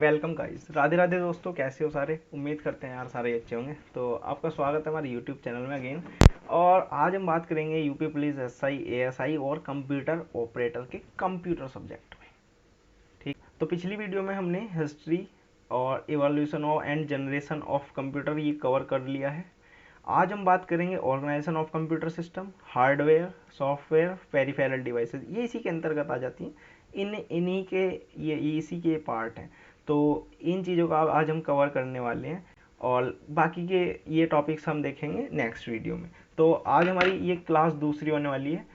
Welcome guys, Radhe Radhe दोस्तों। कैसे हो सारे? उम्मीद करते हैं यार सारे अच्छे होंगे। तो आपका स्वागत है हमारे यूट्यूब चैनल में अगेन। और आज हम बात करेंगे यूपी पुलिस एसआई एएसआई और कंप्यूटर ऑपरेटर के कंप्यूटर सब्जेक्ट में। ठीक, तो पिछली वीडियो में हमने हिस्ट्री और evolution of and generation of computer ये कवर कर लिया है। आज हम बात करेंगे organisation of computer system, hardware, software, peripheral devices, ये इसी के अंतर्गत आ जाती हैं। इन्हीं के ये इसी के पार्ट हैं। तो इन चीज़ों का आज हम कवर करने वाले हैं और बाकी के ये टॉपिक्स हम देखेंगे नेक्स्ट वीडियो में। तो आज हमारी ये क्लास दूसरी होने वाली है।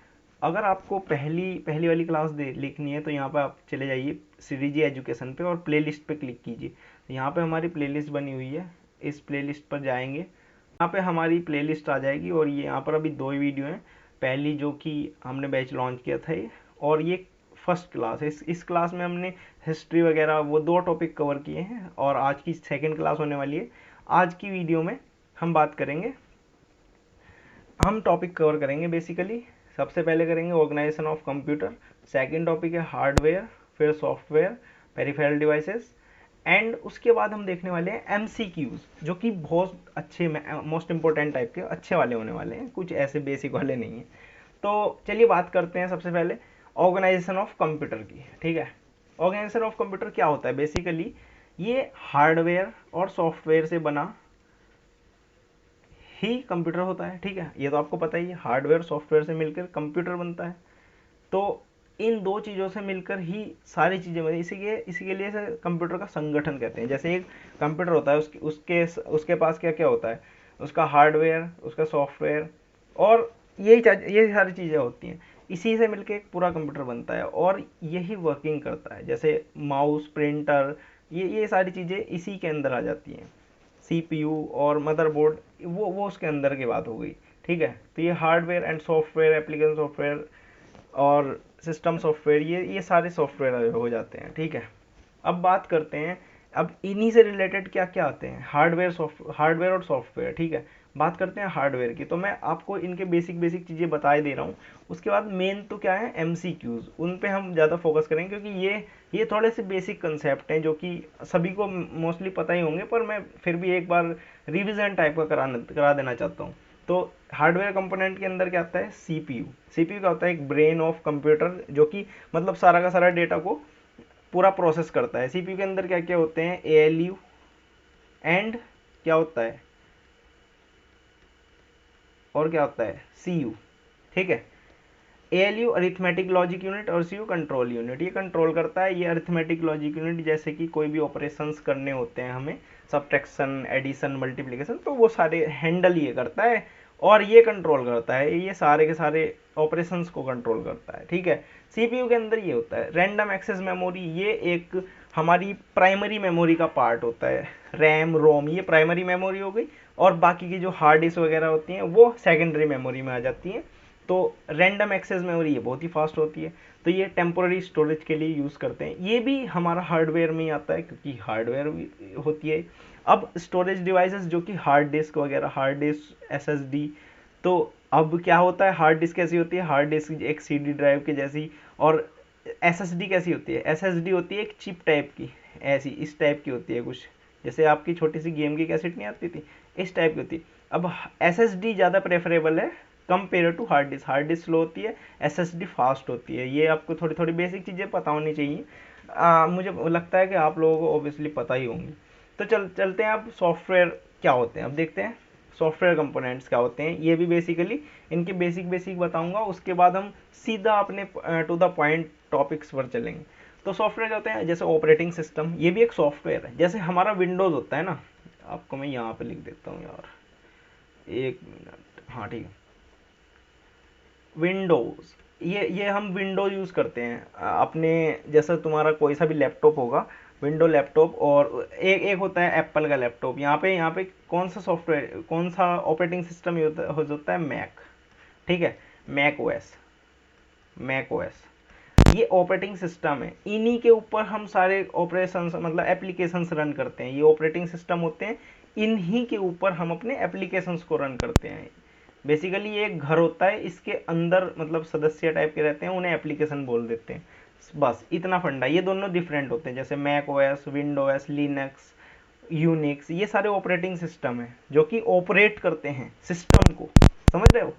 अगर आपको पहली पहली वाली क्लास लिखनी है तो यहाँ पर आप चले जाइए सीरीजी एजुकेशन पे और प्लेलिस्ट पे क्लिक कीजिए। यहाँ पे हमारी प्लेलिस्ट बनी हुई है, इस प्लेलिस्ट पर जाएंगे, यहाँ पे हमारी प्लेलिस्ट आ जाएगी। और ये यहाँ पर अभी दो ही वीडियो हैं। पहली जो कि हमने बैच लॉन्च किया था ये, और ये फर्स्ट क्लास है। इस क्लास में हमने हिस्ट्री वगैरह वो दो टॉपिक कवर किए हैं और आज की सेकंड क्लास होने वाली है। आज की वीडियो में हम बात करेंगे, हम टॉपिक कवर करेंगे बेसिकली। सबसे पहले करेंगे organisation of computer, second topic है हार्डवेयर, फिर सॉफ्टवेयर, पेरिफेरल डिवाइसेस, एंड उसके बाद हम देखने वाले हैं एमसीक्यूज, जो कि बहुत अच्छे मोस्ट इंपॉर्टेंट टाइप के अच्छे वाले होने वाले हैं, कुछ ऐसे बेसिक वाले नहीं हैं। तो चलिए बात करते हैं सबसे पहले ऑर्गेनाइजेशन ऑफ कंप्यूटर की। ठीक है, ऑर्गेनाइजेशन ऑफ कंप्यूटर क्या होता है? बेसिकली ये हार्डवेयर और सॉफ्टवेयर से बना ही कंप्यूटर होता है। ठीक है, ये तो आपको पता ही है, हार्डवेयर सॉफ्टवेयर से मिलकर कंप्यूटर बनता है। तो इन दो चीज़ों से मिलकर ही सारी चीज़ें बनी। इसी के लिए इसे कंप्यूटर का संगठन कहते हैं। जैसे एक कंप्यूटर होता है, उसके पास क्या क्या होता है, उसका हार्डवेयर, उसका सॉफ्टवेयर, और ये सारी चीज़ें होती हैं। इसी से मिलकर एक पूरा कंप्यूटर बनता है और यही वर्किंग करता है। जैसे माउस, प्रिंटर, ये सारी चीज़ें इसी के अंदर आ जाती हैं। सीपीयू और मदरबोर्ड वो उसके अंदर की बात हो गई। ठीक है, तो ये hardware and software, application software और सिस्टम सॉफ्टवेयर, ये सारे सॉफ्टवेयर हो जाते हैं। ठीक है, अब बात करते हैं, अब इन्हीं से रिलेटेड क्या क्या आते हैं, हार्डवेयर और सॉफ्टवेयर। ठीक है, बात करते हैं हार्डवेयर की। तो मैं आपको इनके बेसिक बेसिक चीज़ें बता ही दे रहा हूँ। उसके बाद मेन तो क्या है, एमसीक्यूज, उन पे हम ज़्यादा फोकस करेंगे क्योंकि ये थोड़े से बेसिक कंसेप्ट हैं जो कि सभी को मोस्टली पता ही होंगे, पर मैं फिर भी एक बार रिविजन टाइप का करा देना चाहता हूँ। तो हार्डवेयर कंपोनेंट के अंदर क्या आता है, सीपीयू। सीपीयू क्या होता है, एक ब्रेन ऑफ कंप्यूटर, जो कि मतलब सारा का सारा डेटा को पूरा प्रोसेस करता है। सीपीयू के अंदर क्या क्या होते हैं, एएलयू एंड क्या होता है, और क्या होता है, सीयू। ठीक है, एएलयू अरिथमेटिक लॉजिक यूनिट और सीयू कंट्रोल यूनिट, ये कंट्रोल करता है। ये अरिथमेटिक लॉजिक यूनिट जैसे कि कोई भी ऑपरेशंस करने होते हैं हमें, सब्ट्रैक्शन, एडिशन, मल्टीप्लिकेशन, तो वो सारे हैंडल ये करता है और ये कंट्रोल करता है, ये सारे के सारे ऑपरेशंस को कंट्रोल करता है। ठीक है, सीपीयू के अंदर ये होता है रैंडम एक्सेस मेमोरी, ये एक हमारी प्राइमरी मेमोरी का पार्ट होता है। रैम, रोम, ये प्राइमरी मेमोरी हो गई, और बाकी की जो हार्ड डिस्क वगैरह होती हैं वो सेकेंडरी मेमोरी में आ जाती हैं। तो रैंडम एक्सेस मेमोरी ये बहुत ही फास्ट होती है, तो ये टेम्पोररी स्टोरेज के लिए यूज़ करते हैं। ये भी हमारा हार्डवेयर में ही आता है क्योंकि हार्डवेयर होती है। अब स्टोरेज डिवाइसेस जो कि हार्ड डिस्क वगैरह, हार्ड डिस्क, एसएसडी, तो अब क्या होता है, हार्ड डिस्क कैसी होती है, हार्ड डिस्क एक सीडी ड्राइव की जैसी, और एसएसडी कैसी होती है, एसएसडी होती है एक चिप टाइप की, ऐसी इस टाइप की होती है कुछ, जैसे आपकी छोटी सी गेम की कैसेट नहीं आती थी, इस टाइप की होती है। अब एसएसडी ज़्यादा प्रेफरेबल है compare to hard disk. Hard disk slow होती है, एसएसडी फास्ट होती है। ये आपको थोड़ी थोड़ी बेसिक चीज़ें पता होनी चाहिए। मुझे लगता है कि आप लोगों को ऑब्वियसली पता ही होंगी। तो चलते हैं अब सॉफ्टवेयर क्या होते हैं, अब देखते हैं सॉफ्टवेयर कंपोनेंट्स क्या होते हैं। ये भी बेसिकली इनके बेसिक बेसिक बताऊंगा, उसके बाद हम सीधा अपने टू द पॉइंट टॉपिक्स पर चलेंगे। तो सॉफ्टवेयर क्या होते हैं, जैसे ऑपरेटिंग सिस्टम, ये भी एक सॉफ्टवेयर है। जैसे हमारा विंडोज़ होता है ना, आपको मैं यहाँ पे लिख देता हूँ यार, एक मिनट, हाँ ठीक है, विंडोज़, ये हम विंडो यूज़ करते हैं अपने, जैसा तुम्हारा कोई सा भी लैपटॉप होगा, विंडो लैपटॉप, और एक होता है एप्पल का लैपटॉप। यहाँ पे कौन सा सॉफ्टवेयर, कौन सा ऑपरेटिंग सिस्टम हो जाता है, मैक। ठीक है, मैक ओएस, ये ऑपरेटिंग सिस्टम है। इन्हीं के ऊपर हम सारे ऑपरेशन मतलब एप्लीकेशंस रन करते हैं। ये ऑपरेटिंग सिस्टम होते हैं, इन्हीं के ऊपर हम अपने एप्लीकेशंस को रन करते हैं। बेसिकली ये एक घर होता है, इसके अंदर मतलब सदस्य टाइप के रहते हैं, उन्हें एप्लीकेशन बोल देते हैं। बस इतना फंडा। ये दोनों डिफरेंट होते हैं, जैसे Mac OS, Windows, Linux, Unix, ये सारे ऑपरेटिंग सिस्टम है जो कि ऑपरेट करते हैं सिस्टम को, समझ रहे हो,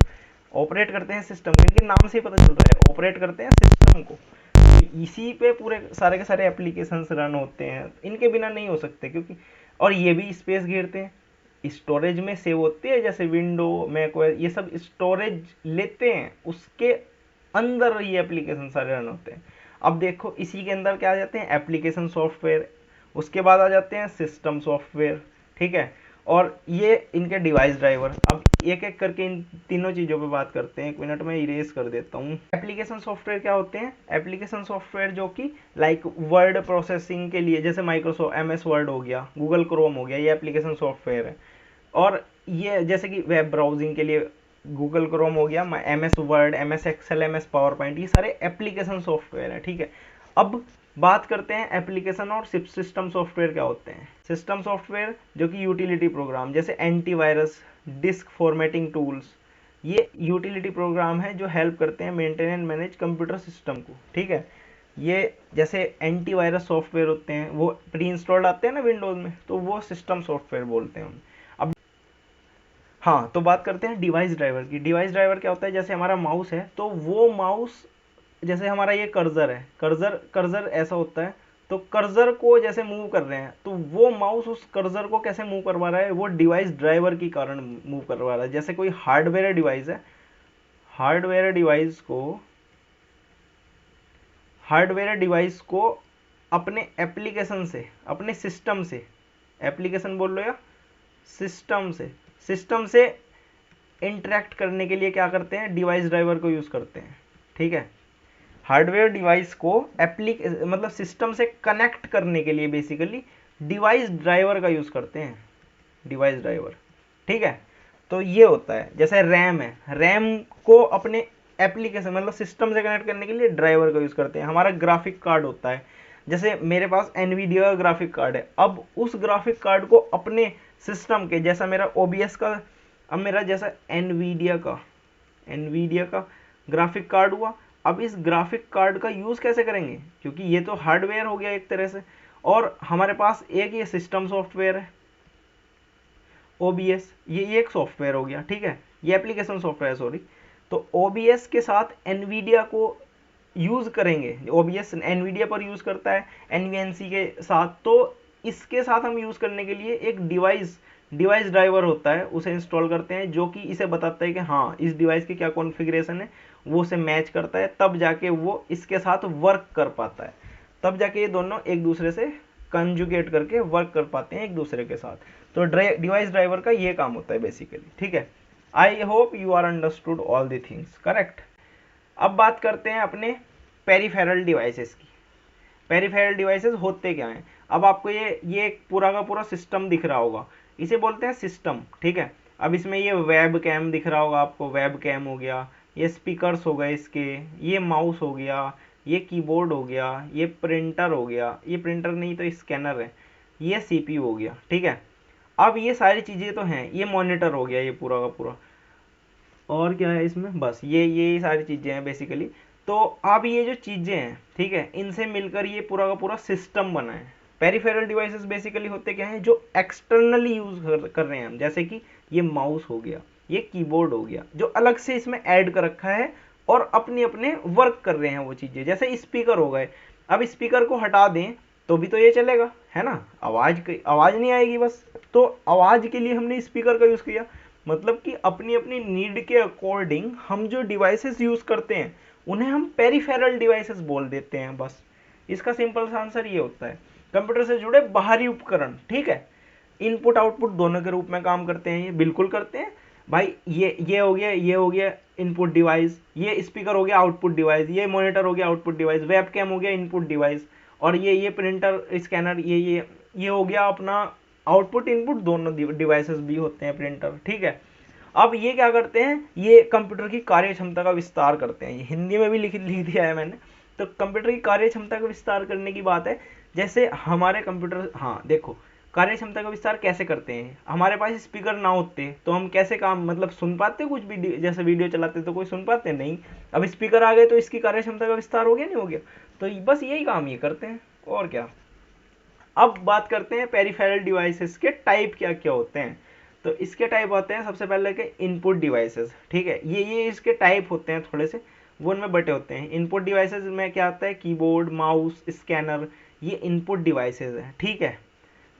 ऑपरेट करते हैं सिस्टम को, इनके नाम से ही पता चल रहा है, ऑपरेट करते हैं सिस्टम को। तो इसी पे पूरे सारे के सारे एप्लीकेशंस रन होते हैं, इनके बिना नहीं हो सकते, क्योंकि और ये भी स्पेस घेरते हैं, स्टोरेज में सेव होते हैं, जैसे विंडो, मैक ओएस, ये सब स्टोरेज लेते हैं, उसके अंदर ये एप्लीकेशन सारे रन होते हैं। अब देखो इसी के अंदर क्या आ जाते हैं, एप्लीकेशन सॉफ्टवेयर, उसके बाद आ जाते हैं सिस्टम सॉफ्टवेयर, ठीक है, और ये इनके डिवाइस ड्राइवर। अब एक एक करके इन तीनों चीज़ों पे बात करते हैं। एक मिनट में इरेज कर देता हूँ। एप्लीकेशन सॉफ्टवेयर क्या होते हैं, एप्लीकेशन सॉफ्टवेयर जो कि लाइक वर्ड प्रोसेसिंग के लिए, जैसे माइक्रोसॉफ्ट MS वर्ड हो गया, गूगल क्रोम हो गया, ये एप्लीकेशन सॉफ्टवेयर है। और ये जैसे कि वेब ब्राउजिंग के लिए गूगल क्रोम हो गया, MS Word, MS Excel, MS PowerPoint, ये सारे एप्लीकेशन सॉफ्टवेयर है, ठीक है। अब बात करते हैं एप्लीकेशन और सिस्टम सॉफ्टवेयर क्या होते हैं। सिस्टम सॉफ्टवेयर जो कि यूटिलिटी प्रोग्राम, जैसे एंटीवायरस, डिस्क फॉर्मेटिंग टूल्स, ये यूटिलिटी प्रोग्राम है जो हेल्प करते हैं maintain and manage computer system को, ठीक है। ये जैसे एंटीवायरस सॉफ्टवेयर होते हैं, वो प्री इंस्टॉल्ड आते हैं ना विंडोज में, तो वो सिस्टम सॉफ्टवेयर बोलते हैं। अब हाँ, तो बात करते हैं डिवाइस ड्राइवर की। डिवाइस ड्राइवर क्या होता है, जैसे हमारा माउस है, तो वो माउस, जैसे हमारा ये कर्सर है, कर्सर कर्सर ऐसा होता है, तो कर्सर को जैसे मूव कर रहे हैं, तो वो माउस उस कर्सर को कैसे मूव करवा रहा है, वो डिवाइस ड्राइवर के कारण मूव करवा रहा है। जैसे कोई हार्डवेयर डिवाइस है, हार्डवेयर डिवाइस को हार्डवेयर डिवाइस को अपने एप्लीकेशन से, अपने सिस्टम से, एप्लीकेशन बोल लो या सिस्टम से इंटरेक्ट करने के लिए क्या करते हैं, डिवाइस ड्राइवर को यूज़ करते हैं, ठीक है। हार्डवेयर डिवाइस को मतलब सिस्टम से कनेक्ट करने के लिए बेसिकली डिवाइस ड्राइवर का यूज़ करते हैं, डिवाइस ड्राइवर, ठीक है। तो ये होता है, जैसे रैम है, रैम को अपने एप्लीकेशन मतलब सिस्टम से कनेक्ट करने के लिए ड्राइवर का यूज़ करते हैं। हमारा ग्राफिक कार्ड होता है, जैसे मेरे पास एनवीडिया का ग्राफिक कार्ड है, अब उस ग्राफिक कार्ड को अपने सिस्टम के, जैसा मेरा OBS का, अब मेरा जैसा एनवीडिया का ग्राफिक कार्ड हुआ, अब इस ग्राफिक कार्ड का यूज़ कैसे करेंगे, क्योंकि ये तो हार्डवेयर हो गया एक तरह से, और हमारे पास एक ये सिस्टम सॉफ्टवेयर है OBS, ये एक सॉफ्टवेयर हो गया, ठीक है, ये एप्लीकेशन सॉफ्टवेयर है, सॉरी। तो OBS के साथ एनवीडिया को यूज़ करेंगे, OBS एनवीडिया पर यूज़ करता है NVENC के साथ, तो इसके साथ हम यूज़ करने के लिए एक डिवाइस ड्राइवर होता है, उसे इंस्टॉल करते हैं, जो कि इसे बताता है कि हाँ इस डिवाइस की क्या कॉन्फ़िगरेशन है, वो उसे मैच करता है, तब जाके वो इसके साथ वर्क कर पाता है, तब जाके ये दोनों एक दूसरे से कंजुगेट करके वर्क कर पाते हैं एक दूसरे के साथ। तो डिवाइस ड्राइवर का ये काम होता है बेसिकली, ठीक है। I hope you are understood all the things, correct. अब बात करते हैं अपने पेरिफेरल डिवाइसेस की। पेरिफेरल डिवाइसेस होते क्या हैं, अब आपको ये पूरा का पूरा सिस्टम दिख रहा होगा, इसे बोलते हैं सिस्टम, ठीक है। अब इसमें ये वेब कैम दिख रहा होगा आपको, वेब कैम हो गया, ये स्पीकर्स हो गए इसके, ये माउस हो गया, ये कीबोर्ड हो गया, ये प्रिंटर हो गया, ये प्रिंटर नहीं तो स्कैनर है, ये CPU हो गया, ठीक है। अब ये सारी चीज़ें तो हैं, ये मॉनिटर हो गया, ये पूरा का पूरा, और क्या है इसमें, बस ये सारी चीज़ें हैं बेसिकली। तो अब ये जो चीज़ें हैं, ठीक है, इनसे मिलकर ये पूरा का पूरा सिस्टम बना है। पेरिफेरल डिवाइसेस बेसिकली होते क्या हैं, जो एक्सटर्नली यूज कर रहे हैं हम, जैसे कि ये माउस हो गया, ये कीबोर्ड हो गया, जो अलग से इसमें ऐड कर रखा है और अपने अपने वर्क कर रहे हैं वो चीज़ें, जैसे स्पीकर हो गए। अब स्पीकर को हटा दें तो भी तो ये चलेगा, है ना, आवाज़ नहीं आएगी बस, तो आवाज़ के लिए हमने स्पीकर का यूज़ किया। मतलब कि अपनी अपनी नीड के अकॉर्डिंग हम जो डिवाइसेस यूज़ करते हैं उन्हें हम पेरिफेरल डिवाइसेस बोल देते हैं, बस इसका सिंपल सा आंसर ये होता है। कंप्यूटर से जुड़े बाहरी उपकरण, ठीक है, इनपुट आउटपुट दोनों के रूप में काम करते हैं, ये बिल्कुल करते हैं भाई। ये हो गया इनपुट डिवाइस, ये स्पीकर हो गया आउटपुट डिवाइस, ये मॉनिटर हो गया आउटपुट डिवाइस, वेबकैम हो गया इनपुट डिवाइस, और ये प्रिंटर स्कैनर, ये हो गया अपना आउटपुट इनपुट, दोनों डिवाइसेस भी होते हैं प्रिंटर, ठीक है। अब ये क्या करते हैं, ये कंप्यूटर की कार्य क्षमता का विस्तार करते हैं, ये हिंदी में भी लिख दिया है मैंने। तो कंप्यूटर की कार्य क्षमता का विस्तार करने की बात है, जैसे हमारे कंप्यूटर, हाँ देखो कार्य क्षमता का विस्तार कैसे करते हैं, हमारे पास स्पीकर ना होते तो हम कैसे काम मतलब सुन पाते कुछ भी, जैसे वीडियो चलाते तो कोई सुन पाते नहीं, अब स्पीकर आ गए तो इसकी कार्य क्षमता का विस्तार हो गया नहीं हो गया। तो बस यही काम ये करते हैं और क्या। अब बात करते हैं पेरिफेरल डिवाइसेस के टाइप क्या क्या होते हैं। तो इसके टाइप होते हैं सबसे पहले के इनपुट डिवाइसेस, ठीक है, ये इसके टाइप होते हैं थोड़े से, वो उनमें बटे होते हैं। इनपुट डिवाइसेस में क्या आता है, कीबोर्ड, माउस, स्कैनर, ये इनपुट डिवाइसेस हैं, ठीक है,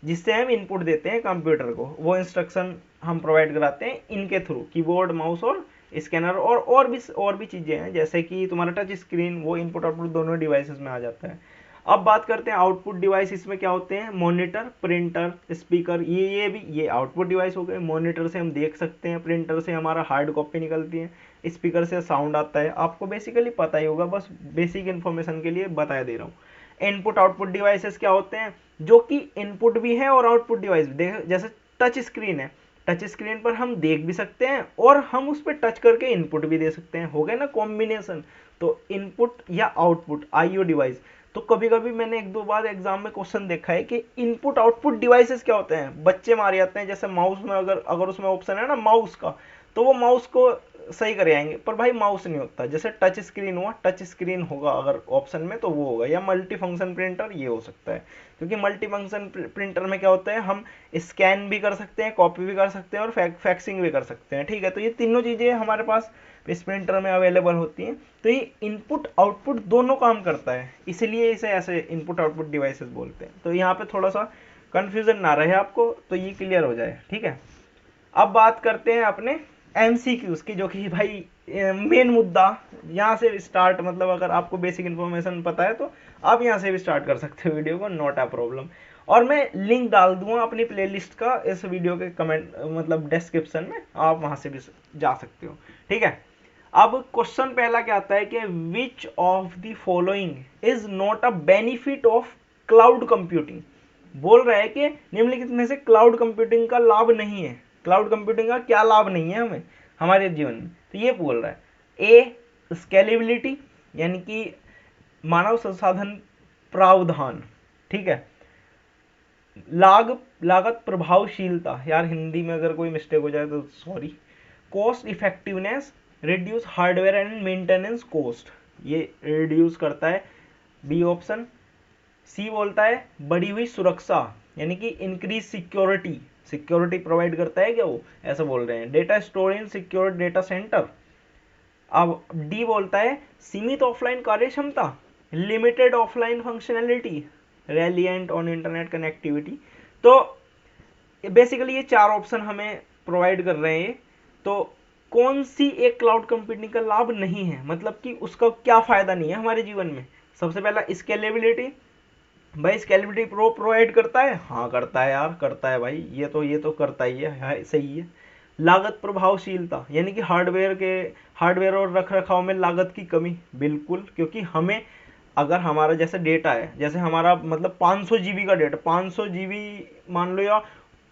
जिससे हम इनपुट देते हैं कंप्यूटर को, वो इंस्ट्रक्शन हम प्रोवाइड कराते हैं इनके थ्रू, कीबोर्ड, माउस और स्कैनर। और भी चीज़ें हैं जैसे कि तुम्हारा टच स्क्रीन, वो इनपुट आउटपुट दोनों डिवाइसेस में आ जाता है। अब बात करते हैं आउटपुट डिवाइस, इसमें क्या होते हैं, मॉनिटर, प्रिंटर, स्पीकर, ये आउटपुट डिवाइस हो गए। मॉनिटर से हम देख सकते हैं, प्रिंटर से हमारा हार्ड कॉपी निकलती है, स्पीकर से साउंड आता है, आपको बेसिकली पता ही होगा, बस बेसिक इन्फॉर्मेशन के लिए बता दे रहा हूँ। इनपुट आउटपुट डिवाइसेस क्या होते हैं, जो कि इनपुट भी है और आउटपुट डिवाइस भी। जैसे टच स्क्रीन है, टच स्क्रीन पर हम देख भी सकते हैं और हम उस पर टच करके इनपुट भी दे सकते हैं, हो गया ना कॉम्बिनेशन। तो इनपुट या आउटपुट आईओ डिवाइस। तो कभी कभी मैंने एक दो बार एग्जाम में क्वेश्चन देखा है कि इनपुट आउटपुट डिवाइसेस क्या होते हैं, बच्चे मारे जाते हैं। जैसे माउस में अगर उसमें ऑप्शन है ना माउस का, तो वो माउस को सही कर आएंगे, पर भाई माउस नहीं होता। जैसे टच स्क्रीन हुआ, टच स्क्रीन होगा अगर ऑप्शन में तो वो होगा, या मल्टी फंक्शन प्रिंटर ये हो सकता है। क्योंकि मल्टी फंक्शन प्रिंटर में क्या होता है, हम स्कैन भी कर सकते हैं, कॉपी भी कर सकते हैं और फैक्सिंग भी कर सकते हैं, ठीक है। तो ये तीनों चीज़ें हमारे पास इस प्रिंटर में अवेलेबल होती हैं। तो ये इनपुट आउटपुट दोनों काम करता है, इसलिए इसे ऐसे इनपुट आउटपुट डिवाइसेस बोलते हैं। तो यहाँ पे थोड़ा सा कंफ्यूजन ना रहे आपको, तो ये क्लियर हो जाए, ठीक है। अब बात करते हैं अपने एमसीक्यूज की, जो कि भाई मेन मुद्दा। यहाँ से स्टार्ट, मतलब अगर आपको बेसिक इन्फॉर्मेशन पता है तो आप यहाँ से भी स्टार्ट कर सकते हो वीडियो को, नॉट अ प्रॉब्लम। और मैं लिंक डाल दूंगा अपनी प्लेलिस्ट का इस वीडियो के कमेंट, मतलब डिस्क्रिप्शन में, आप वहाँ से भी जा सकते हो, ठीक है। अब क्वेश्चन पहला क्या आता है कि which of the following is not a benefit of cloud computing. बोल रहा है कि निम्नलिखित में से क्लाउड कंप्यूटिंग का लाभ नहीं है। क्लाउड कंप्यूटिंग का क्या लाभ नहीं है हमें हमारे जीवन में, तो ये बोल रहा है। ए, स्केलेबिलिटी, यानी कि मानव संसाधन प्रावधान, ठीक है। लागत प्रभावशीलता, यार हिंदी में अगर कोई मिस्टेक हो जाए तो sorry. Cost effectiveness, reduce hardware and maintenance cost, ये रिड्यूस करता है, बी ऑप्शन। सी बोलता है बढ़ी हुई सुरक्षा, यानी कि इंक्रीज सिक्योरिटी, सिक्योरिटी प्रोवाइड करता है क्या वो, ऐसा बोल रहे हैं। Data store in secure data center. अब डी बोलता है सीमित ऑफलाइन कार्य क्षमता, limited offline functionality, reliant on internet connectivity. तो बेसिकली ये चार ऑप्शन हमें प्रोवाइड कर रहे हैं। तो कौन सी एक क्लाउड कंप्यूटिंग का लाभ नहीं है, मतलब कि उसका क्या फायदा नहीं है हमारे जीवन में। सबसे पहला स्केलेबिलिटी, भाई स्केलेबिलिटी प्रोवाइड करता है, हाँ करता है यार, करता है भाई, ये तो करता ही है, सही है। लागत प्रभावशीलता, यानी कि हार्डवेयर और रख रखाव में लागत की कमी, बिल्कुल, क्योंकि हमें अगर हमारा जैसे डेटा है, जैसे हमारा मतलब 500 जीबी का डेटा, 500 जीबी मान लो, या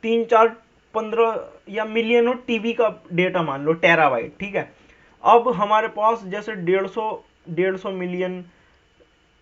3 4 15 या मिलियनों टीबी का डेटा मान लो, टेराबाइट, ठीक है। अब हमारे पास जैसे 150 मिलियन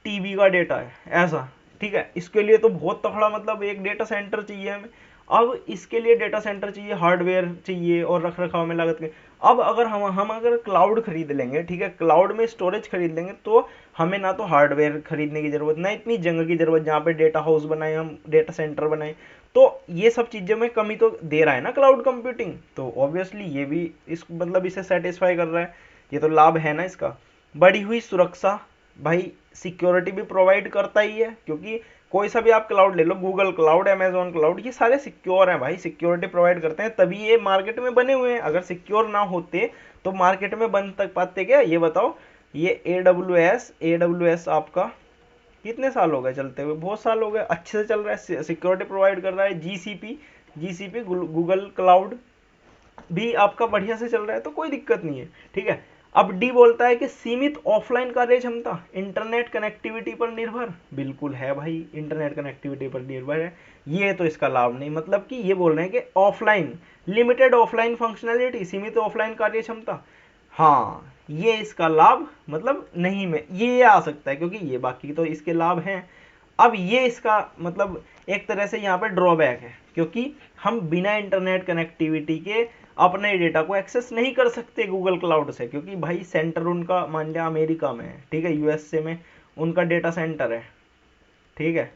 टीबी का डेटा है ऐसा, ठीक है। इसके लिए तो बहुत तगड़ा, मतलब एक डेटा सेंटर चाहिए हमें। अब इसके लिए डेटा सेंटर चाहिए, हार्डवेयर चाहिए और रख रखाव में लागत के। अब अगर हम अगर क्लाउड खरीद लेंगे, ठीक है, क्लाउड में स्टोरेज खरीद लेंगे, तो हमें ना तो हार्डवेयर खरीदने की जरूरत, ना इतनी जगह की जरूरत जहाँ पे डेटा हाउस बनाए, हम डेटा सेंटर बनाए। तो ये सब चीज़ों में कमी तो दे रहा है ना क्लाउड कंप्यूटिंग, तो ऑब्वियसली ये भी इस मतलब इसे सेटिस्फाई कर रहा है, ये तो लाभ है ना इसका। बढ़ी हुई सुरक्षा, भाई सिक्योरिटी भी प्रोवाइड करता ही है, क्योंकि कोई सा भी आप क्लाउड ले लो, गूगल क्लाउड, अमेजोन क्लाउड, ये सारे सिक्योर हैं भाई, सिक्योरिटी प्रोवाइड करते हैं, तभी ये मार्केट में बने हुए हैं। अगर सिक्योर ना होते तो मार्केट में बन तक पाते क्या, ये बताओ। ये AWS आपका कितने साल हो गए चलते हुए, बहुत साल हो गए, अच्छे से चल रहा है, सिक्योरिटी प्रोवाइड कर रहा है। जीसीपी गूगल क्लाउड भी आपका बढ़िया से चल रहा है, तो कोई दिक्कत नहीं है, ठीक है। अब डी बोलता है कि सीमित ऑफलाइन कार्य क्षमता, इंटरनेट कनेक्टिविटी पर निर्भर, बिल्कुल है भाई, इंटरनेट कनेक्टिविटी पर निर्भर है, ये तो इसका लाभ नहीं। मतलब कि ये बोल रहे हैं कि ऑफलाइन, लिमिटेड ऑफलाइन फंक्शनैलिटी, सीमित ऑफलाइन कार्य क्षमता, हाँ ये इसका लाभ मतलब नहीं में ये आ सकता है, क्योंकि ये बाकी तो इसके लाभ हैं। अब ये इसका मतलब एक तरह से यहाँ पे ड्रॉबैक है, क्योंकि हम बिना इंटरनेट कनेक्टिविटी के अपने डेटा को एक्सेस नहीं कर सकते गूगल क्लाउड से, क्योंकि भाई सेंटर उनका मान लिया अमेरिका में है, ठीक है, यूएसए में, उनका डेटा सेंटर है, ठीक है।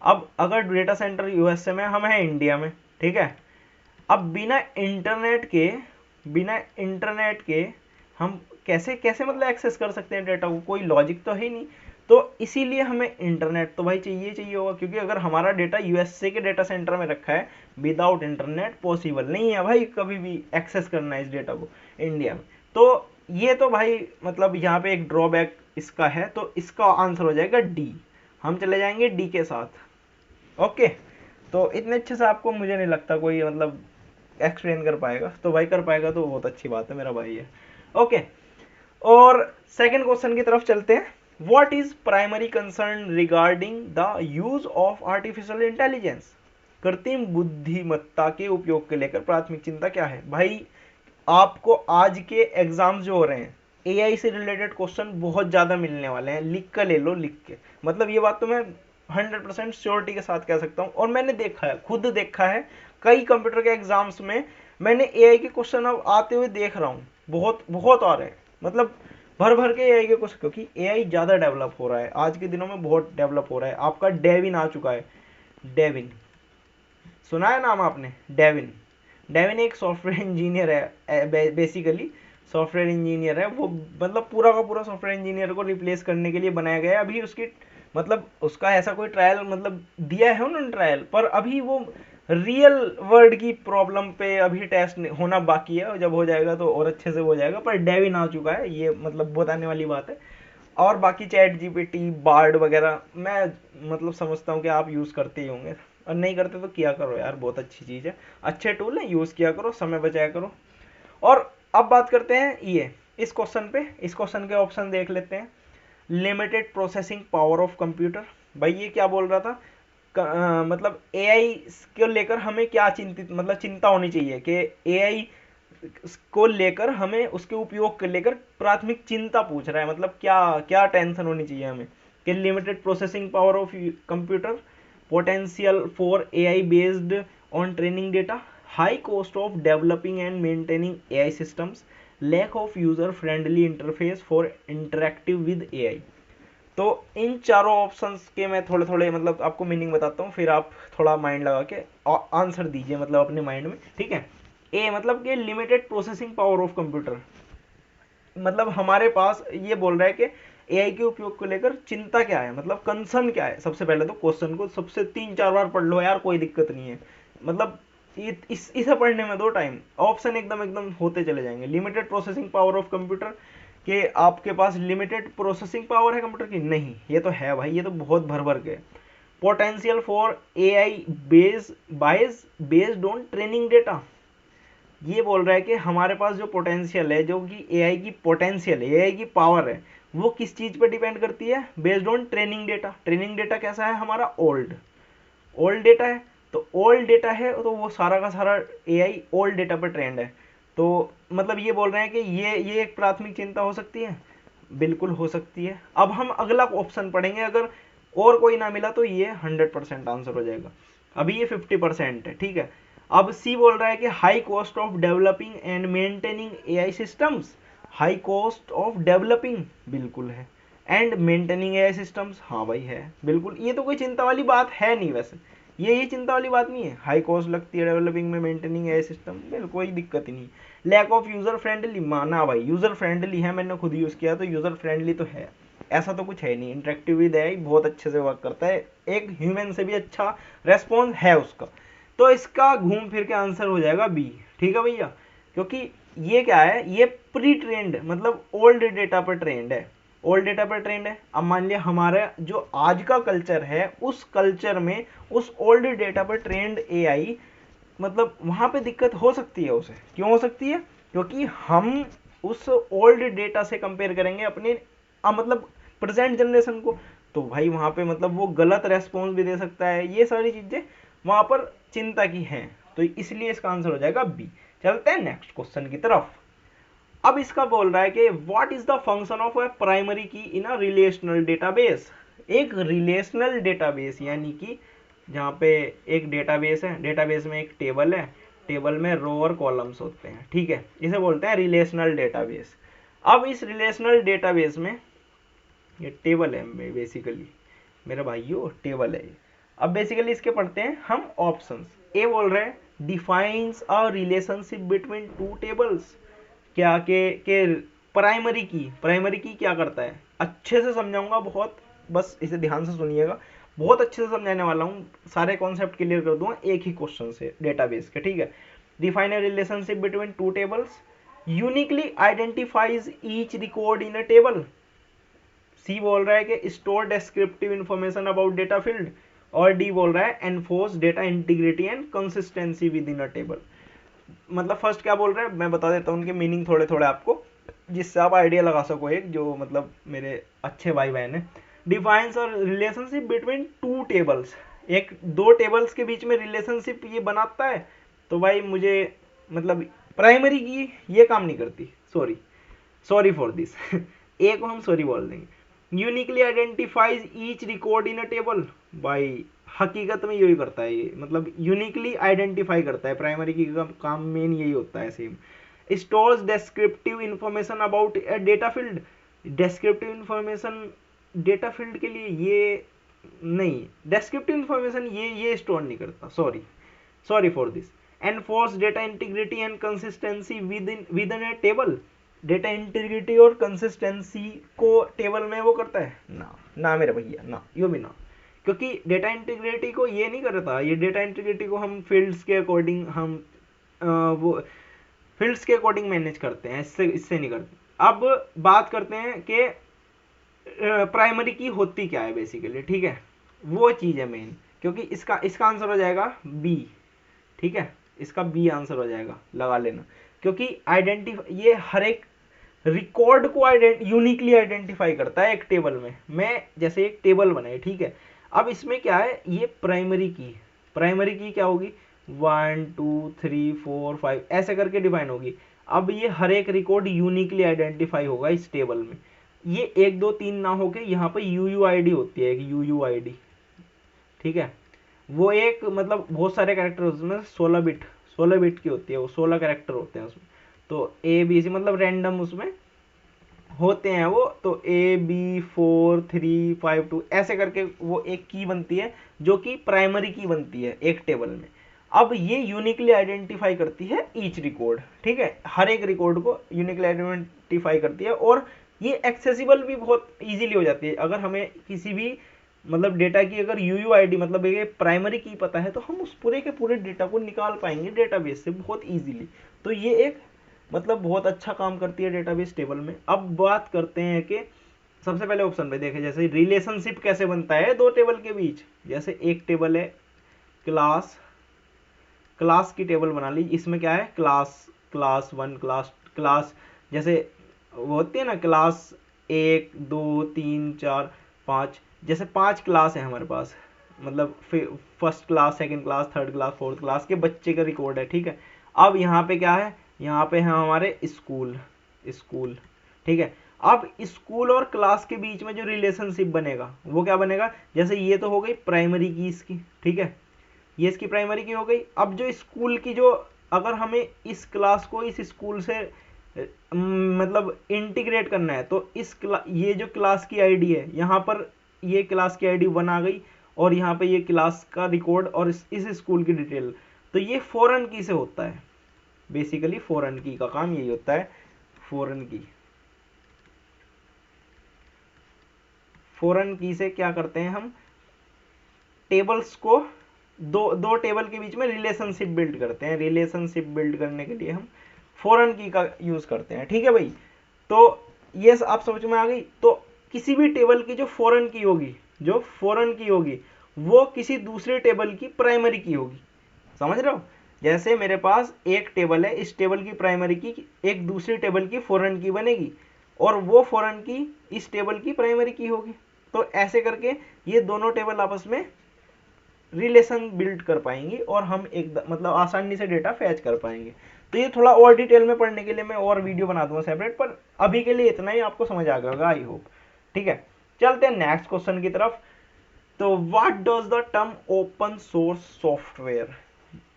अब अगर डेटा सेंटर यूएसए में, हम हैं इंडिया में, ठीक है। अब बिना इंटरनेट के हम कैसे कैसे मतलब एक्सेस कर सकते हैं डेटा को, कोई लॉजिक तो है ही नहीं। तो इसीलिए हमें इंटरनेट तो भाई चाहिए चाहिए होगा, क्योंकि अगर हमारा डेटा यूएसए के डेटा सेंटर में रखा है, विदाउट इंटरनेट पॉसिबल नहीं है भाई कभी भी एक्सेस करना है इस डेटा को इंडिया में। तो ये तो भाई मतलब यहाँ पे एक ड्रॉबैक इसका है, तो इसका आंसर हो जाएगा डी। हम चले जाएंगे डी के साथ। ओके, तो इतने अच्छे से आपको मुझे नहीं लगता कोई मतलब एक्सप्लेन कर पाएगा, तो भाई कर पाएगा तो बहुत अच्छी बात है, मेरा भाई है। ओके, और सेकंड क्वेश्चन की तरफ चलते हैं। What is primary concern regarding the use of artificial intelligence? कृत्रिम बुद्धिमत्ता के उपयोग के लेकर प्राथमिक चिंता क्या है? भाई आपको आज के एग्जाम्स जो हो रहे हैं, एआई से रिलेटेड क्वेश्चन बहुत ज्यादा मिलने वाले हैं, लिख कर ले लो, लिख के। मतलब ये बात तो मैं 100% श्योरिटी के साथ कह सकता हूँ, और मैंने देखा है, खुद देखा है कई कंप्यूटर के एग्जाम्स में मैंने एआई के क्वेश्चन अब आते हुए देख रहा हूँ, बहुत बहुत आ रहे हैं, मतलब भर भर के एआई के क्वेश्चन, क्योंकि एआई ज्यादा डेवलप हो रहा है आज के दिनों में, बहुत डेवलप हो रहा है। आपका डेविन आ चुका है, डेविन सुना है नाम आपने? डेविन, डेविन एक सॉफ्टवेयर इंजीनियर है, बेसिकली सॉफ्टवेयर इंजीनियर है वो, मतलब पूरा का पूरा सॉफ्टवेयर इंजीनियर को रिप्लेस करने के लिए बनाया गया है। अभी उसकी मतलब उसका ऐसा कोई ट्रायल मतलब दिया है उन्होंने ट्रायल, पर अभी वो रियल वर्ल्ड की प्रॉब्लम पे अभी टेस्ट होना बाकी है, और जब हो जाएगा तो और अच्छे से हो जाएगा। पर डेविन आ चुका है, ये मतलब बताने वाली बात है। और बाकी चैट जीपीटी, बार्ड वगैरह मैं मतलब समझता हूँ कि आप यूज़ करते ही होंगे, और नहीं करते तो किया करो यार, बहुत अच्छी चीज़ है, अच्छे टूल है, यूज़ किया करो, समय बचाया करो। और अब बात करते हैं ये इस क्वेश्चन पे, इस क्वेश्चन के ऑप्शन देख लेते हैं। Limited processing power of computer, भाई ये क्या बोल रहा था? मतलब एआई को लेकर हमें क्या चिंतित मतलब चिंता होनी चाहिए, कि एआई को लेकर हमें उसके उपयोग को लेकर प्राथमिक चिंता पूछ रहा है, मतलब क्या क्या टेंशन होनी चाहिए हमें, कि limited processing power of computer, potential for AI based on training data, high cost of developing and maintaining AI systems, lack of user friendly interface for interactive with AI. तो इन चारों ऑप्शंस के मैं थोड़े थोड़े मतलब आपको मीनिंग बताता हूँ, फिर आप थोड़ा माइंड लगा के आंसर दीजिए, मतलब अपने माइंड में, ठीक है। ए मतलब कि limited processing power of computer, मतलब हमारे पास ये बोल रहा है कि एआई के उपयोग को लेकर चिंता क्या है, मतलब कंसर्न क्या है। सबसे पहले तो क्वेश्चन को सबसे 3-4 बार पढ़ लो यार, कोई दिक्कत नहीं है, मतलब इसे पढ़ने में दो टाइम, ऑप्शन एकदम एकदम होते चले जाएंगे। Limited processing power of computer, कि आपके पास लिमिटेड प्रोसेसिंग पावर है कंप्यूटर की? नहीं, ये तो है भाई, ये तो बहुत भर भर के। Potential for AI based on training data, ये बोल रहा है कि हमारे पास जो पोटेंशियल है, जो कि एआई की पोटेंशियल है, एआई की पावर है, वो किस चीज पे डिपेंड करती है? Based on training data. Training data कैसा है हमारा? ओल्ड ओल्ड डेटा है, तो ओल्ड डेटा है तो वो सारा का सारा एआई ओल्ड डेटा पर ट्रेंड है। तो मतलब ये बोल रहे हैं कि ये एक प्राथमिक चिंता हो सकती है, बिल्कुल हो सकती है। अब हम अगला ऑप्शन पढ़ेंगे, अगर और कोई ना मिला तो ये 100% आंसर हो जाएगा, अभी ये 50% है, ठीक है। अब सी बोल रहा है कि high cost of developing and maintaining AI systems, high cost of developing बिल्कुल है, एंड मेंटेनिंग एआई सिस्टम्स, हाँ भाई है बिल्कुल, ये तो कोई चिंता वाली बात है नहीं वैसे, ये चिंता वाली बात नहीं है। हाई कॉस्ट लगती है डेवलपिंग में, मेंटेनिंग एआई सिस्टम, बिल्कुल कोई दिक्कत ही नहीं। लैक ऑफ यूजर फ्रेंडली, माना भाई यूजर फ्रेंडली है, मैंने खुद यूज किया तो यूजर फ्रेंडली तो है, ऐसा तो कुछ है नहीं। इंटरेक्टिव विद एआई बहुत अच्छे से वर्क करता है, एक ह्यूमन से भी अच्छा रेस्पॉन्स है उसका। तो इसका घूम फिर के आंसर हो जाएगा बी, ठीक है भैया, क्योंकि ये क्या है, ये प्री ट्रेंड मतलब ओल्ड डेटा पर ट्रेंड है, ओल्ड डेटा पर ट्रेंड है। अब मान लिया हमारा जो आज का कल्चर है, उस कल्चर में उस ओल्ड डेटा पर ट्रेंड एआई, मतलब वहां पे दिक्कत हो सकती है उसे। क्यों हो सकती है? क्योंकि हम उस ओल्ड डेटा से कंपेयर करेंगे अपने मतलब प्रेजेंट जनरेशन को, तो भाई वहां पे मतलब वो गलत रेस्पॉन्स भी दे सकता है, ये सारी चीजें वहां पर चिंता की हैं, तो इसलिए इसका आंसर हो जाएगा बी। चलते हैं नेक्स्ट क्वेश्चन की तरफ। अब इसका बोल रहा है कि what is the function of a primary की इन अ रिलेशनल डेटाबेस। एक रिलेशनल डेटाबेस यानी कि जहाँ पे एक डेटाबेस है, डेटाबेस में एक टेबल है, टेबल में रो और कॉलम्स होते हैं, ठीक है, इसे बोलते हैं रिलेशनल डेटाबेस। अब इस रिलेशनल डेटाबेस में ये टेबल है बेसिकली, मेरे भाइयों टेबल है ये। अब बेसिकली इसके पढ़ते हैं हम ऑप्शंस। ए बोल रहे हैं defines a relationship between two tables. क्या के प्राइमरी की क्या करता है, अच्छे से समझाऊंगा बहुत, बस इसे ध्यान से सुनिएगा, बहुत अच्छे से समझाने वाला हूँ, सारे कॉन्सेप्ट क्लियर कर दूंगा एक ही क्वेश्चन से डेटाबेस के, ठीक है। Define a relationship between two tables, uniquely identifies each record in a table. C बोल रहा है कि store descriptive information about data field, और डी बोल रहा है enforce data integrity and consistency within a table. मतलब फर्स्ट क्या बोल रहा है मैं बता देता हूँ उनके मीनिंग थोड़े थोड़े आपको, जिससे आप आइडिया लगा सको, एक जो मतलब मेरे अच्छे भाई बहन है। डिफाइंस और रिलेशनशिप बिटवीन टू टेबल्स, एक दो टेबल्स के बीच में रिलेशनशिप ये बनाता है। तो भाई मुझे मतलब प्राइमरी की ये काम नहीं करती, सॉरी सॉरी फॉर दिस ए को हम सॉरी बोल देंगे। Uniquely identifies each record in a table, भाई हकीकत में यही करता है ये, मतलब यूनिकली आइडेंटिफाई करता है, प्राइमरी की काम मेन यही होता है same. Stores descriptive information about A data field, descriptive information data field के लिए ये नहीं, डिस्क्रिप्टिव इंफॉर्मेशन ये स्टोर नहीं करता, sorry sorry for this. Enforce data integrity and consistency with in A table, data integrity और कंसिस्टेंसी को table में वो करता है ना, ना मेरे भैया ना, यो भी ना, क्योंकि डेटा इंटीग्रिटी को ये नहीं करता, ये डेटा इंटीग्रिटी को हम फील्ड्स के अकॉर्डिंग हम वो फील्ड्स के अकॉर्डिंग मैनेज करते हैं, इससे इससे नहीं करते। अब बात करते हैं कि प्राइमरी की होती क्या है बेसिकली, ठीक है, वो चीज़ है मेन, क्योंकि इसका इसका आंसर हो जाएगा बी, ठीक है, इसका बी आंसर हो जाएगा, लगा लेना। क्योंकि आइडेंटिफाई ये हर एक रिकॉर्ड को यूनिकली आइडेंटिफाई करता है एक टेबल में। मैं जैसे एक टेबल बनाई, ठीक है, अब इसमें क्या है, ये प्राइमरी की क्या होगी, 1 2 3 4 5 ऐसे करके डिफाइन होगी। अब ये हर एक रिकॉर्ड यूनिकली आइडेंटिफाई होगा इस टेबल में। ये 1 2 3 ना होके यहाँ पे यू आई डी होती है, एक यू आई डी, ठीक है, वो एक मतलब बहुत सारे कैरेक्टर उसमें 16 बिट की होती है, वो 16 कैरेक्टर होते हैं उसमें। तो ए बी सी मतलब रैंडम उसमें होते हैं वो, तो AB 4 3 5 2 ऐसे करके वो एक की बनती है, जो कि प्राइमरी की बनती है एक टेबल में। अब ये यूनिकली आइडेंटिफाई करती है ईच रिकॉर्ड, ठीक है, हर एक रिकॉर्ड को यूनिकली आइडेंटिफाई करती है, और ये एक्सेसिबल भी बहुत इजीली हो जाती है। अगर हमें किसी भी मतलब डेटा की अगर UUID मतलब ये प्राइमरी की पता है, तो हम उस पूरे के पूरे डेटा को निकाल पाएंगे डेटाबेस से बहुत इजीली। तो ये एक मतलब बहुत अच्छा काम करती है डेटाबेस टेबल में। अब बात करते हैं कि सबसे पहले ऑप्शन पे देखें, जैसे रिलेशनशिप कैसे बनता है दो टेबल के बीच। जैसे एक टेबल है क्लास, क्लास की टेबल बना ली, इसमें क्या है क्लास, क्लास 1 क्लास जैसे वो होती है ना, क्लास 1 2 3 4 5, जैसे 5 क्लास है हमारे पास, मतलब first class second class third class fourth class के बच्चे का रिकॉर्ड है, ठीक है। अब यहाँ पे क्या है, यहाँ पे है हमारे स्कूल, स्कूल, ठीक है। अब स्कूल और क्लास के बीच में जो रिलेशनशिप बनेगा वो क्या बनेगा, जैसे ये तो हो गई प्राइमरी की इसकी, ठीक है, ये इसकी प्राइमरी की हो गई। अब जो स्कूल की जो, अगर हमें इस क्लास को इस स्कूल से मतलब इंटीग्रेट करना है, तो ये जो क्लास की आईडी है यहाँ पर, ये क्लास की आईडी 1 आ गई, और यहाँ पे ये क्लास का रिकॉर्ड और इस स्कूल की डिटेल। तो ये फॉरेन की से होता है, बेसिकली फॉरेन की का काम यही होता है। फॉरेन की से क्या करते हैं हम, टेबल्स को दो दो टेबल के बीच में रिलेशनशिप बिल्ड करते हैं। रिलेशनशिप बिल्ड करने के लिए हम फॉरेन की का यूज करते हैं, ठीक है भाई। तो ये आप समझ में आ गई। तो किसी भी टेबल की जो फॉरेन की होगी, जो फॉरेन की होगी वो किसी दूसरे टेबल की प्राइमरी की होगी, समझ रहे हो। जैसे मेरे पास एक टेबल है, इस टेबल की प्राइमरी की एक दूसरी टेबल की फॉरेन की बनेगी, और वो फॉरेन की इस टेबल की प्राइमरी की होगी। तो ऐसे करके ये दोनों टेबल आपस में रिलेशन बिल्ड कर पाएंगी, और हम एक मतलब आसानी से डेटा फैच कर पाएंगे। तो ये थोड़ा और डिटेल में पढ़ने के लिए मैं और वीडियो बना दूंगा सेपरेट, पर अभी के लिए इतना ही आपको समझ आ गया होगा आई होप, ठीक है। चलते हैं नेक्स्ट क्वेश्चन की तरफ। तो what does the term open source software,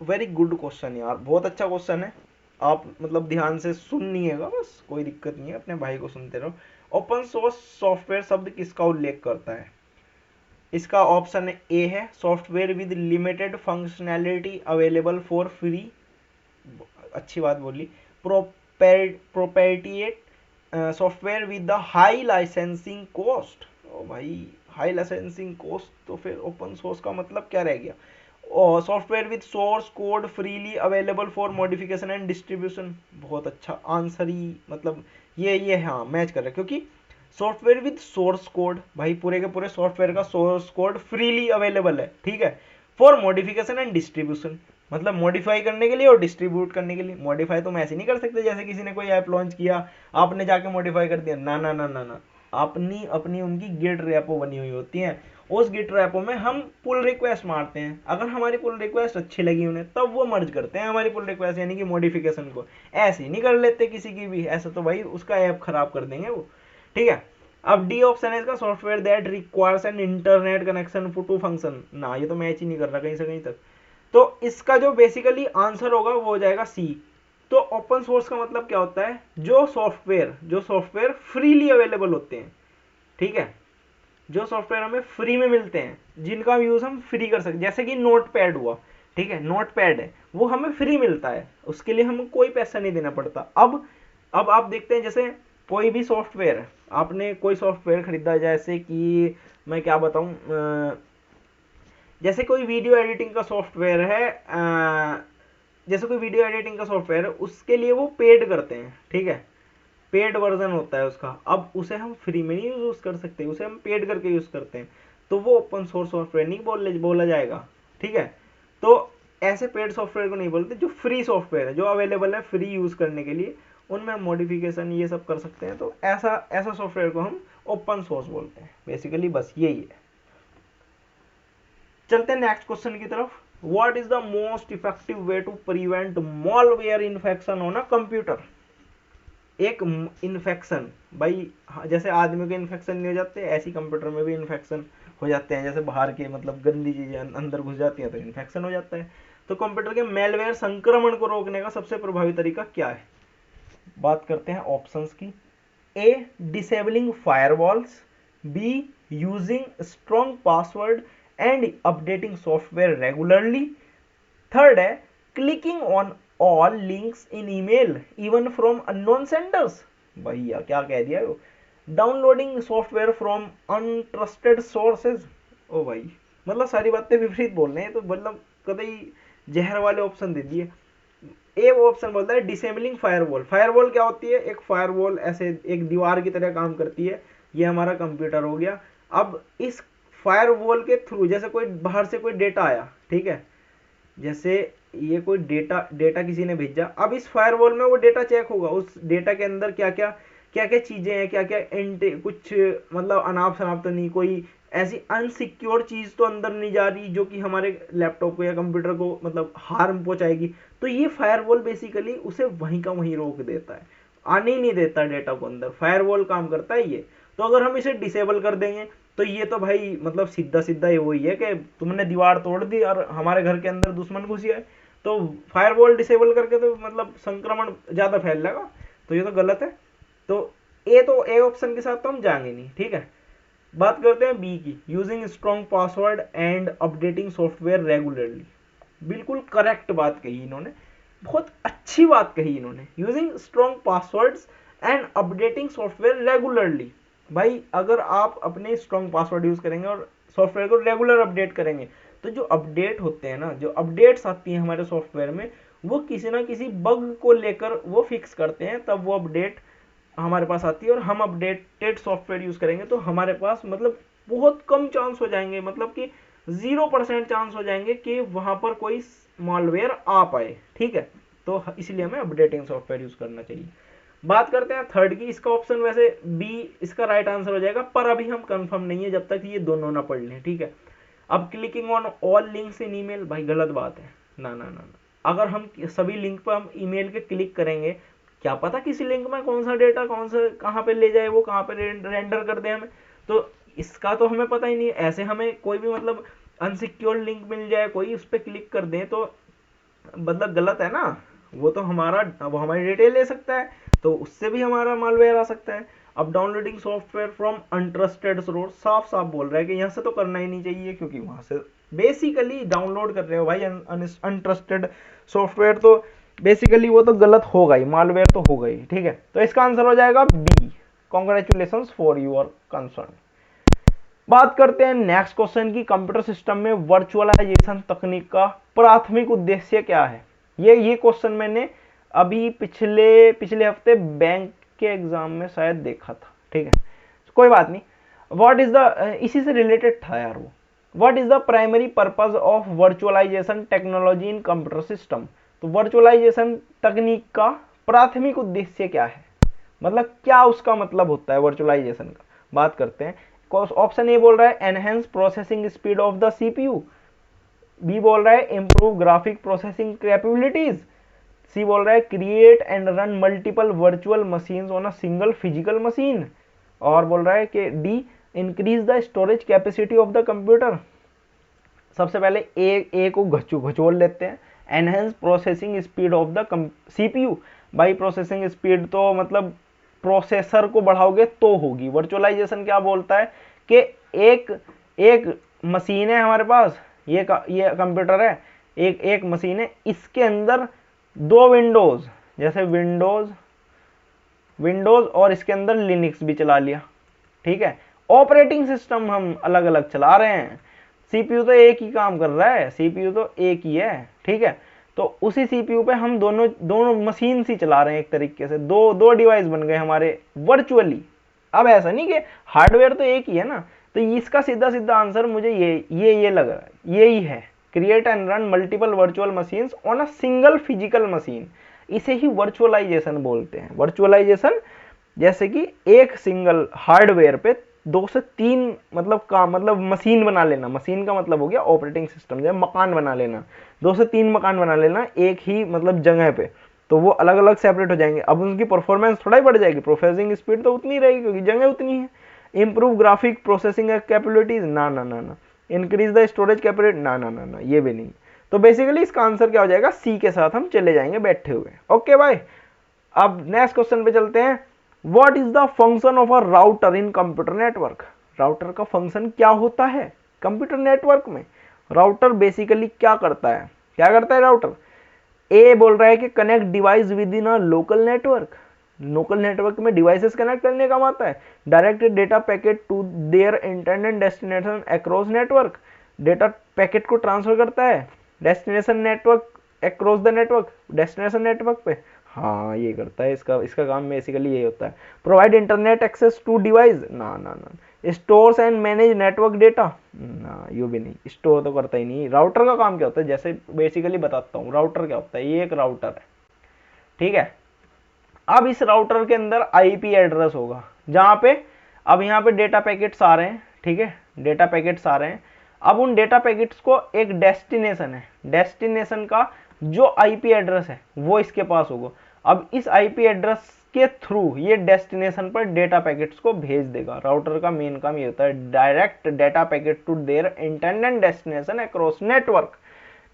very good question यार, बहुत अच्छा क्वेश्चन है। आप मतलब ध्यान से सुनिएगा, बस कोई दिक्कत नहीं है, अपने भाई को सुनते रहो। ओपन सोर्स सॉफ्टवेयर शब्द किसका उल्लेख करता है? इसका ऑप्शन ए है software with limited functionality available for free, अच्छी बात बोली, proprietary software with the high licensing cost. ओ भाई, हाई लाइसेंसिंग कॉस्ट, तो फिर ओपन सोर्स का मतलब क्या रह गया? और software with source code freely available for modification and distribution. बहुत अच्छा आंसर ही, मतलब ये हाँ मैच कर रहा है, क्योंकि सॉफ्टवेयर विद सोर्स कोड, भाई पूरे के पूरे सॉफ्टवेयर का सोर्स कोड फ्रीली अवेलेबल है, ठीक है, फॉर मॉडिफिकेशन एंड डिस्ट्रीब्यूशन, मतलब मॉडिफाई करने के लिए और डिस्ट्रीब्यूट करने के लिए। मॉडिफाई तो हम ऐसे नहीं कर सकते जैसे किसी ने कोई ऐप लॉन्च किया आपने जाके मॉडिफाई कर दिया, ना ना ना ना ना, अपनी अपनी उनकी गिट रेपो बनी हुई होती है, उस गिट रेपो में हम पुल रिक्वेस्ट मारते हैं, अगर हमारी पुल रिक्वेस्ट अच्छी लगी उन्हें तब वो मर्ज करते हैं हमारी पुल रिक्वेस्ट यानी कि मॉडिफिकेशन को, ऐसे ही नहीं कर लेते किसी की भी, ऐसा तो भाई उसका ऐप खराब कर देंगे वो, ठीक है। अब डी ऑप्शन है इसका software that requires an internet connection to function, ना ये तो मैच ही नहीं कर रहा कहीं से कहीं तक, तो इसका जो बेसिकली आंसर होगा वो हो जाएगा सी। तो ओपन सोर्स का मतलब क्या होता है? जो सॉफ्टवेयर फ्रीली अवेलेबल होते हैं, ठीक है, जो सॉफ्टवेयर हमें फ्री में मिलते हैं, जिनका यूज हम फ्री कर सकते, जैसे कि नोट पैड हुआ, ठीक है, नोट पैड है वो हमें फ्री मिलता है, उसके लिए हमें कोई पैसा नहीं देना पड़ता। अब आप देखते हैं जैसे कोई भी सॉफ्टवेयर, आपने कोई सॉफ्टवेयर खरीदा, जैसे कि मैं क्या बताऊं, जैसे कोई वीडियो एडिटिंग का सॉफ्टवेयर है, जैसे कोई वीडियो एडिटिंग का सॉफ्टवेयर है, उसके लिए वो पेड करते हैं, ठीक है, पेड वर्जन होता है उसका, अब उसे हम फ्री में नहीं यूज कर सकते, उसे हम पेड करके यूज करते हैं, तो वो ओपन सोर्स सॉफ्टवेयर नहीं बोला जाएगा, ठीक है। तो ऐसे पेड सॉफ्टवेयर को नहीं बोलते, जो फ्री सॉफ्टवेयर है, जो अवेलेबल है फ्री यूज करने के लिए, उनमें मॉडिफिकेशन ये सब कर सकते हैं, तो ऐसा ऐसा सॉफ्टवेयर को हम ओपन सोर्स बोलते हैं बेसिकली, बस यही है। चलते हैं नेक्स्ट क्वेश्चन की तरफ। What is the most effective way to prevent malware infection on a computer? एक इन्फेक्शन, भाई जैसे आदमी के इन्फेक्शन नहीं हो जाते, ऐसी कंप्यूटर में भी इन्फेक्शन हो जाते हैं, जैसे बाहर के मतलब गंदी चीजें अंदर घुस जाती हैं तो इन्फेक्शन हो जाता है। तो कंप्यूटर के मेलवेयर संक्रमण को रोकने का सबसे प्रभावी तरीका क्या है? बात करते हैं ऑप्शंस की। A disabling firewalls, B using strong password and updating software regularly, third है clicking on all links in email even from unknown senders, भैया क्या कह दिया वो, downloading software from untrusted sources. ओ भाई, मतलब सारी बातें विपरीत बोल रहे हैं, तो मतलब कतई जहर वाले ऑप्शन दे दिए। ए वो ऑप्शन बोलता है डिसेबलिंग फायरवॉल। फायरवॉल क्या होती है? एक फायरवॉल ऐसे एक दीवार की तरह काम करती है, ये हमारा कंप्यूटर हो गया। अब इस फायरवॉल के थ्रू जैसे कोई बाहर से कोई डेटा आया, ठीक है, जैसे ये कोई डेटा किसी ने भेजा, अब इस फायरवॉल में वो डेटा चेक होगा, उस डेटा के अंदर क्या क्या चीजें हैं, क्या क्या कुछ मतलब अनाप शनाप तो नहीं, कोई ऐसी अनसिक्योर चीज तो अंदर नहीं जा रही जो कि हमारे लैपटॉप को या कंप्यूटर को मतलब हार्म पहुंचाएगी। तो ये फायरवॉल बेसिकली उसे वहीं का वहीं रोक देता है, आने ही नहीं देता डेटा को अंदर, फायरवॉल काम करता है ये। तो अगर हम इसे डिसेबल कर देंगे तो ये तो भाई मतलब सीधा सीधा ये वही है कि तुमने दीवार तोड़ दी और हमारे घर के अंदर दुश्मन घुस गया है, तो फायरवॉल डिसेबल करके तो मतलब संक्रमण ज्यादा फैल जाएगा, तो ये तो गलत है। तो ए ऑप्शन के साथ तो हम जाएंगे नहीं, ठीक है। बात करते हैं बी की, using strong password and updating software regularly. बिल्कुल करेक्ट बात कही इन्होंने, बहुत अच्छी बात कही इन्होंने, using strong passwords and updating software regularly. भाई अगर आप अपने स्ट्रॉन्ग पासवर्ड यूज करेंगे और सॉफ्टवेयर को रेगुलर अपडेट करेंगे, तो जो अपडेट होते हैं ना, जो अपडेट्स आती हैं हमारे सॉफ्टवेयर में, वो किसी ना किसी बग को लेकर वो फिक्स करते हैं, तब वो अपडेट हमारे पास आती है। और हम अपडेटेड सॉफ्टवेयर यूज करेंगे तो हमारे पास मतलब बहुत कम चांस हो जाएंगे, मतलब कि 0% चांस हो जाएंगे कि वहां पर कोई मॉलवेयर आ पाए, ठीक है। तो इसलिए हमें अपडेटिंग सॉफ्टवेयर यूज करना चाहिए। बात करते हैं थर्ड की, इसका ऑप्शन वैसे बी इसका राइट आंसर हो जाएगा, पर अभी हम कंफर्म नहीं है जब तक ये दोनों ना पढ़ लें, ठीक है। अब clicking on all links in email, भाई गलत बात है, ना ना ना ना। अगर हम सभी लिंक पर हम ईमेल के क्लिक करेंगे, क्या पता किसी लिंक में कौन सा डेटा कौन सा कहाँ पे ले जाए, वो कहाँ पे रेंडर कर दे हमें, तो इसका तो हमें पता ही नहीं। ऐसे हमें कोई भी मतलब अनसिक्योर लिंक मिल जाए, कोई उस पर क्लिक कर दे, तो मतलब गलत है ना, वो तो हमारा वो हमारी डिटेल ले सकता है, तो उससे भी हमारा मालवेयर आ सकता है। अब downloading software from untrusted source, साफ साफ बोल रहा है कि यहाँ से तो करना ही नहीं चाहिए, क्योंकि वहां से बेसिकली डाउनलोड कर रहे हो भाई अनट्रस्टेड सॉफ्टवेयर, तो बेसिकली वो तो गलत होगा ही, मालवेयर तो होगा ही। ठीक है, तो इसका आंसर हो जाएगा B. Congratulation for your concern. बात करते हैं नेक्स्ट क्वेश्चन की, कंप्यूटर सिस्टम में वर्चुअलाइजेशन तकनीक का प्राथमिक उद्देश्य क्या है। ये क्वेश्चन मैंने अभी पिछले हफ्ते बैंक के एग्जाम में शायद देखा था। ठीक है, कोई बात नहीं। व्हाट इज द, इसी से रिलेटेड था यार वो, what is the primary purpose of virtualization technology in computer system. तो वर्चुअलाइजेशन तकनीक का प्राथमिक उद्देश्य क्या है, मतलब क्या उसका मतलब होता है वर्चुअलाइजेशन का। बात करते हैं। ऑप्शन ए बोल रहा है enhance processing speed of the CPU, B बोल रहा है improve graphic processing capabilities, C बोल रहा है create and run multiple virtual machines on a single physical machine, और बोल रहा है कि D increase the storage capacity of the computer. सबसे पहले ए को घचोल लेते हैं। Enhance processing speed of the CPU, भाई प्रोसेसिंग स्पीड तो मतलब प्रोसेसर को बढ़ाओगे तो होगी। वर्चुअलाइजेशन क्या बोलता है कि एक मशीन है हमारे पास, ये कंप्यूटर है, एक मशीन है, इसके अंदर दो विंडोज, जैसे विंडोज और इसके अंदर लिनक्स भी चला लिया। ठीक है, ऑपरेटिंग सिस्टम हम अलग अलग चला रहे हैं, सीपीयू तो एक ही काम कर रहा है, सीपीयू तो एक ही है। ठीक है, तो उसी सीपीयू पे हम दोनों मशीन ही चला रहे हैं, एक तरीके से दो डिवाइस बन गए हमारे वर्चुअली। अब ऐसा नहीं कि हार्डवेयर तो एक ही है ना, तो इसका सीधा सीधा आंसर मुझे ये लग रहा है, यही है, create and run multiple virtual machines on a single physical machine. इसे ही वर्चुअलाइजेशन बोलते हैं। वर्चुअलाइजेशन जैसे कि एक सिंगल हार्डवेयर पे 2 से 3 मतलब मशीन बना लेना, मशीन का मतलब हो गया ऑपरेटिंग सिस्टम, जैसे मकान बना लेना, 2 से 3 मकान बना लेना एक ही मतलब जगह पे, तो वो अलग अलग सेपरेट हो जाएंगे। अब उनकी परफॉर्मेंस थोड़ा ही बढ़ जाएगी, प्रोसेसिंग स्पीड तो उतनी रहेगी क्योंकि जगह उतनी है। इंप्रूव ग्राफिक प्रोसेसिंग कैपेबिलिटीज, ना। इंक्रीज द स्टोरेज कैपेबिलिटी, ना, ये भी नहीं। तो बेसिकली इसका आंसर क्या हो जाएगा, सी के साथ हम चले जाएंगे बैठे हुए। ओके भाई, अब नेक्स्ट क्वेश्चन पे चलते हैं। What is the function of a router in computer network. Router का फंक्शन क्या होता है कंप्यूटर नेटवर्क में। राउटर बेसिकली क्या करता है राउटर। ए बोल रहा है कि connect device within a local network, local network में डिवाइसेस कनेक्ट करने का आता है। Direct data packet to their internet destination across network, data packet को ट्रांसफर करता है destination network across the network, destination network पे, हाँ ये करता है। इसका काम बेसिकली ये होता है। Provide internet access to device, ना। Stores and manage network data, ना ये भी नहीं, स्टोर तो करता ही नहीं। राउटर का काम क्या होता है, जैसे बेसिकली बताता हूँ राउटर क्या होता है। ये एक राउटर है, ठीक है। अब इस राउटर के अंदर आईपी एड्रेस होगा, जहां पे अब यहाँ पे डेटा पैकेट्स आ रहे हैं, ठीक है, डेटा पैकेट्स आ रहे हैं। अब उन डेटा पैकेट्स को एक डेस्टिनेशन है, डेस्टिनेशन का जो आईपी एड्रेस है वो इसके पास होगा। अब इस आईपी एड्रेस के थ्रू ये डेस्टिनेशन पर डेटा पैकेट्स को भेज देगा। राउटर का मेन काम ये होता है, direct data packet to their internet destination across network.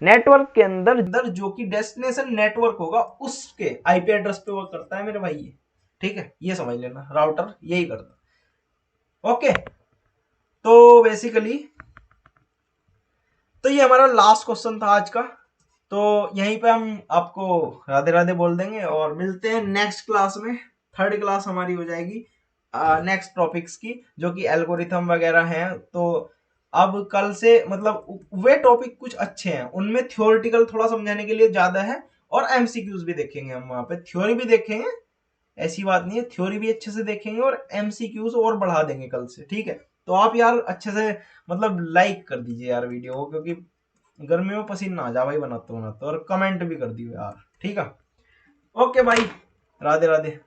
Network के अंदर जो कि डेस्टिनेशन नेटवर्क होगा उसके आईपी एड्रेस पे वो करता है मेरे भाई ये, ठीक है, ये समझ लेना, राउटर यही करता। ओके, तो बेसिकली तो ये हमारा लास्ट क्वेश्चन था आज का। तो यहीं पे हम आपको राधे राधे बोल देंगे और मिलते हैं नेक्स्ट क्लास में। थर्ड क्लास हमारी हो जाएगी नेक्स्ट टॉपिक्स की, जो कि एल्गोरिथम वगैरह हैं। तो अब कल से मतलब वे टॉपिक कुछ अच्छे हैं, उनमें थ्योरेटिकल थोड़ा समझाने के लिए ज्यादा है, और एमसीक्यूज भी देखेंगे हम, वहां पे थ्योरी भी देखेंगे, ऐसी बात नहीं है, थ्योरी भी अच्छे से देखेंगे और एमसीक्यूज और बढ़ा देंगे कल से, ठीक है। तो आप यार अच्छे से मतलब लाइक कर दीजिए यार वीडियो को, क्योंकि गर्मी में पसीना आ जा भाई बनाते बनाते, और कमेंट भी कर दियो यार, ठीक है। ओके भाई, राधे राधे।